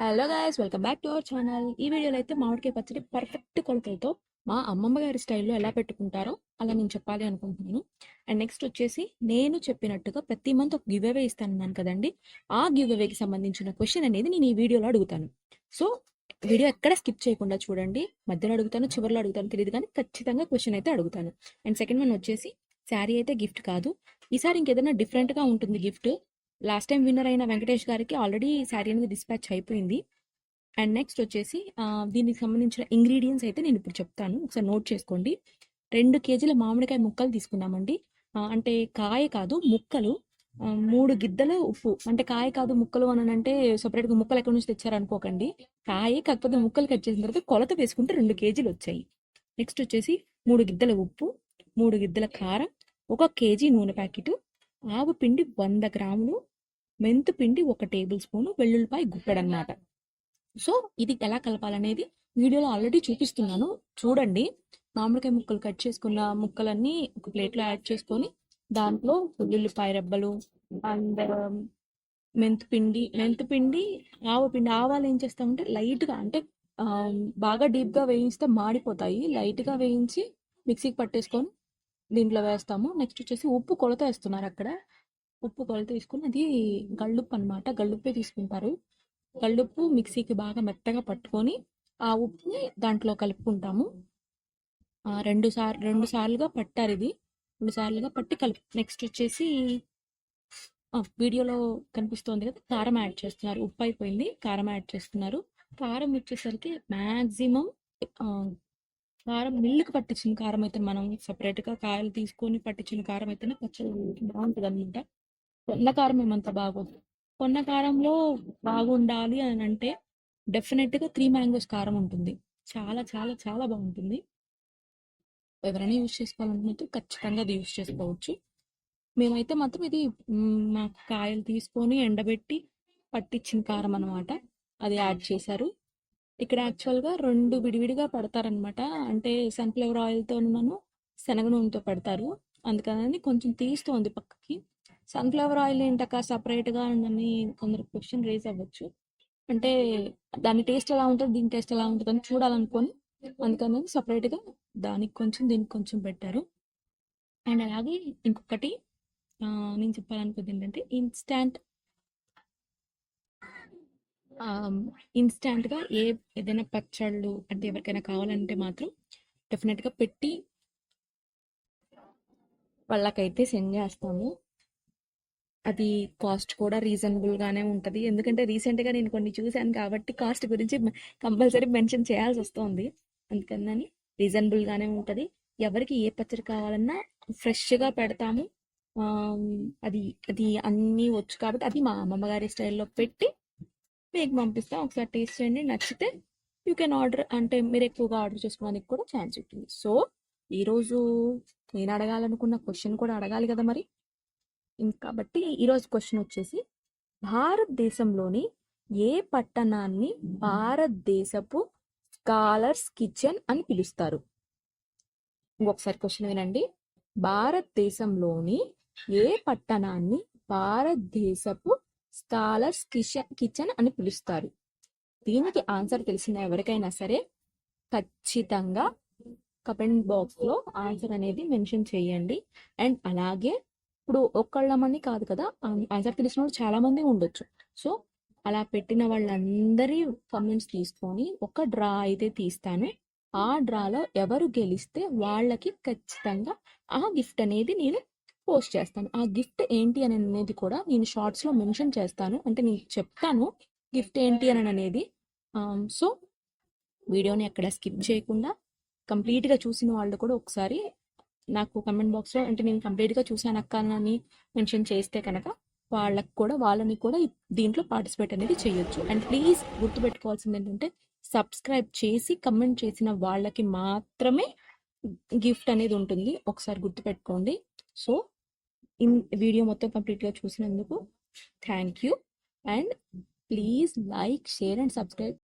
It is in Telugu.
Hello guys, welcome back to our channel. ఈ వీడియోలో అయితే మామిడికాయ పచ్చడి పర్ఫెక్ట్ కొలతలతో మా అమ్మమ్మ గారి స్టైల్లో ఎలా పెట్టుకుంటారో అలా నేను చెప్పాలి అనుకుంటున్నాను. అండ్ నెక్స్ట్ వచ్చేసి నేను చెప్పినట్టుగా ప్రతి మంత్ ఒక గివ్ అవే ఇస్తానన్నాను కదండి. ఆ గివ్ అవేకి సంబంధించిన క్వశ్చన్ అనేది నేను ఈ వీడియోలో అడుగుతాను. సో వీడియో ఎక్కడ స్కిప్ చేయకుండా చూడండి. మధ్యలో అడుగుతాను, చివరిలో అడుగుతాను తెలియదు, కానీ ఖచ్చితంగా క్వశ్చన్ అయితే అడుగుతాను. అండ్ సెకండ్ వన్ వచ్చేసి శారీ అయితే గిఫ్ట్ కాదు, ఈసారి ఇంకేదైనా డిఫరెంట్గా ఉంటుంది గిఫ్ట్. లాస్ట్ టైం విన్నర్ అయిన వెంకటేష్ గారికి ఆల్రెడీ శారీ అనేది డిస్పాచ్ అయిపోయింది. అండ్ నెక్స్ట్ వచ్చేసి దీనికి సంబంధించిన ఇంగ్రీడియంట్స్ అయితే నేను ఇప్పుడు చెప్తాను, ఒకసారి నోట్ చేసుకోండి. 2 కేజీల మామిడికాయ ముక్కలు తీసుకున్నామండి. అంటే కాయ కాదు, ముక్కలు. 3 గిద్దల ఉప్పు. అంటే కాయ కాదు ముక్కలు అని అంటే సపరేట్గా ముక్కలు ఎక్కడి నుంచి తెచ్చారనుకోకండి. కాయ కాకపోతే ముక్కలు కట్ చేసిన తర్వాత కొలత వేసుకుంటే 2 కేజీలు వచ్చాయి. నెక్స్ట్ వచ్చేసి 3 గిద్దల ఉప్పు, 3 గిద్దల కారం, 1 కేజీ నూనె ప్యాకెట్, ఆవు పిండి 100 గ్రాములు, మెంతు పిండి 1 టేబుల్ స్పూన్, వెల్లుల్లిపాయ గుప్పెడన్నమాట. సో ఇది ఎలా కలపాలనేది వీడియోలో ఆల్రెడీ చూపిస్తున్నాను, చూడండి. మామిడికాయ ముక్కలు కట్ చేసుకున్న ముక్కలన్నీ ఒక ప్లేట్లో యాడ్ చేసుకొని దాంట్లో ఉల్లిపాయ రెబ్బలు అండ్ మెంతిపిండి, ఆవపిండి. ఆవాలు ఏం చేస్తామంటే లైట్గా, అంటే ఆ, బాగా డీప్గా వేయిస్తే మాడిపోతాయి. లైట్గా వేయించి మిక్సీకి పట్టేసుకొని దీంట్లో వేస్తాము. నెక్స్ట్ వచ్చేసి ఉప్పు కొలత వేస్తున్నారు అక్కడ. ఉప్పు కొలత తీసుకుని అది గళ్ళుప్పు అనమాట, గళ్ళుప్పే తీసుకుంటారు. కళ్ళుప్పు మిక్సీకి బాగా మెత్తగా పట్టుకొని ఆ ఉప్పుని దాంట్లో కలుపుకుంటాము. రెండు సార్లుగా పట్టారు ఇది. 2 సార్లుగా పట్టి నెక్స్ట్ వచ్చేసి వీడియోలో కనిపిస్తోంది కదా, కారం యాడ్ చేస్తున్నారు. ఉప్పు అయిపోయింది, కారం యాడ్ చేస్తున్నారు. కారం వచ్చేసరికి మ్యాక్సిమం కారం మిల్లుకి పట్టించిన కారం అయితే, మనం సపరేట్గా కాయలు తీసుకొని పట్టించిన కారం అయితేనే పచ్చడి బాగుంటుంది అనమాట. కొన్న కారం ఏమంత బాగోదు. కొన్న కారంలో బాగుండాలి అని అంటే డెఫినెట్గా 3 మ్యాంగోస్ కారం ఉంటుంది. చాలా చాలా చాలా బాగుంటుంది. ఎవరైనా యూజ్ చేసుకోవాలనుకుంటే ఖచ్చితంగా అది యూజ్ చేసుకోవచ్చు. మేమైతే మాత్రం ఇది మా కాయలు తీసుకొని ఎండబెట్టి పట్టించిన కారం అనమాట, అది యాడ్ చేశారు. ఇక్కడ యాక్చువల్గా 2 విడివిడిగా పెడతారనమాట. అంటే సన్ఫ్లవర్ ఆయిల్తోనూ శనగ నూనెతో పెడతారు. అందుకని కొంచెం తీస్తోంది పక్కకి. సన్ఫ్లవర్ ఆయిల్ ఏంటక్క సపరేట్గా అని కొందరు క్వశ్చన్ రేజ్ అవ్వచ్చు. అంటే దాని టేస్ట్ ఎలా ఉంటుంది, దీని టేస్ట్ ఎలా ఉంటుంది అని చూడాలనుకొని అందుకని సపరేట్గా దానికి కొంచెం దీనికి కొంచెం పెట్టారు. అండ్ అలాగే ఇంకొకటి నేను చెప్పాలనుకుంది ఏంటంటే ఇన్స్టాంట్గా ఏదైనా పచ్చళ్ళు అంటే ఎవరికైనా కావాలంటే మాత్రం డెఫినెట్గా పెట్టి వాళ్ళకైతే సెండ్ చేస్తాము. అది కాస్ట్ కూడా రీజనబుల్గానే ఉంటుంది. ఎందుకంటే రీసెంట్గా నేను కొన్ని చూశాను కాబట్టి కాస్ట్ గురించి కంపల్సరీ మెన్షన్ చేయాల్సి వస్తుంది. అందుకని రీజనబుల్గానే ఉంటుంది. ఎవరికి ఏ పచ్చడి కావాలన్నా ఫ్రెష్గా పెడతాము. అది అది అన్నీ వచ్చు కాబట్టి అది మా అమ్మమ్మ గారి స్టైల్లో పెట్టి మీకు పంపిస్తాం. ఒకసారి టేస్ట్ చేయండి, నచ్చితే యూ కెన్ ఆర్డర్. అంటే మీరు ఎక్కువగా ఆర్డర్ చేసుకోవడానికి కూడా ఛాన్స్ ఉంటుంది. సో ఈరోజు నేను అడగాలనుకున్న క్వశ్చన్ కూడా అడగాలి కదా మరి. కాబట్టి ఈరోజు క్వశ్చన్ వచ్చేసి, భారతదేశంలోని ఏ పట్టణాన్ని భారతదేశపు స్కాలర్స్ కిచెన్ అని పిలుస్తారు? ఇంకొకసారి క్వశ్చన్ వినండి. భారతదేశంలోని ఏ పట్టణాన్ని భారతదేశపు స్కాలర్స్ కిచెన్ అని పిలుస్తారు? దీనికి ఆన్సర్ తెలిసిన ఎవరికైనా సరే ఖచ్చితంగా కమెంట్ బాక్స్లో ఆన్సర్ అనేది మెన్షన్ చేయండి. అండ్ అలాగే ఇప్పుడు ఒక్కళ్ళమని కాదు కదా, ఆన్సర్ తెలిసిన వాళ్ళు చాలా మంది ఉండొచ్చు. సో అలా పెట్టిన వాళ్ళందరి కమెంట్స్ తీసుకొని ఒక డ్రా అయితే తీస్తాను. ఆ డ్రాలో ఎవరు గెలిస్తే వాళ్ళకి ఖచ్చితంగా ఆ గిఫ్ట్ అనేది నేను పోస్ట్ చేస్తాను. ఆ గిఫ్ట్ ఏంటి అని అనేది కూడా నేను షార్ట్స్లో మెన్షన్ చేస్తాను. అంటే నేను చెప్తాను గిఫ్ట్ ఏంటి అని అనేది. సో వీడియోని ఎక్కడ స్కిప్ చేయకుండా కంప్లీట్గా చూసిన వాళ్ళు కూడా ఒకసారి నాకు కమెంట్ బాక్స్లో, అంటే నేను కంప్లీట్గా చూసాను అక్క అని మెన్షన్ చేస్తే కనుక వాళ్ళని కూడా దీంట్లో పార్టిసిపేట్ అనేది చేయొచ్చు. అండ్ ప్లీజ్ గుర్తుపెట్టుకోవాల్సింది ఏంటంటే, సబ్స్క్రైబ్ చేసి కమెంట్ చేసిన వాళ్ళకి మాత్రమే గిఫ్ట్ అనేది ఉంటుంది. ఒకసారి గుర్తుపెట్టుకోండి. సో వీడియో మొత్తం కంప్లీట్గా చూసినందుకు thank you. And please like, share and subscribe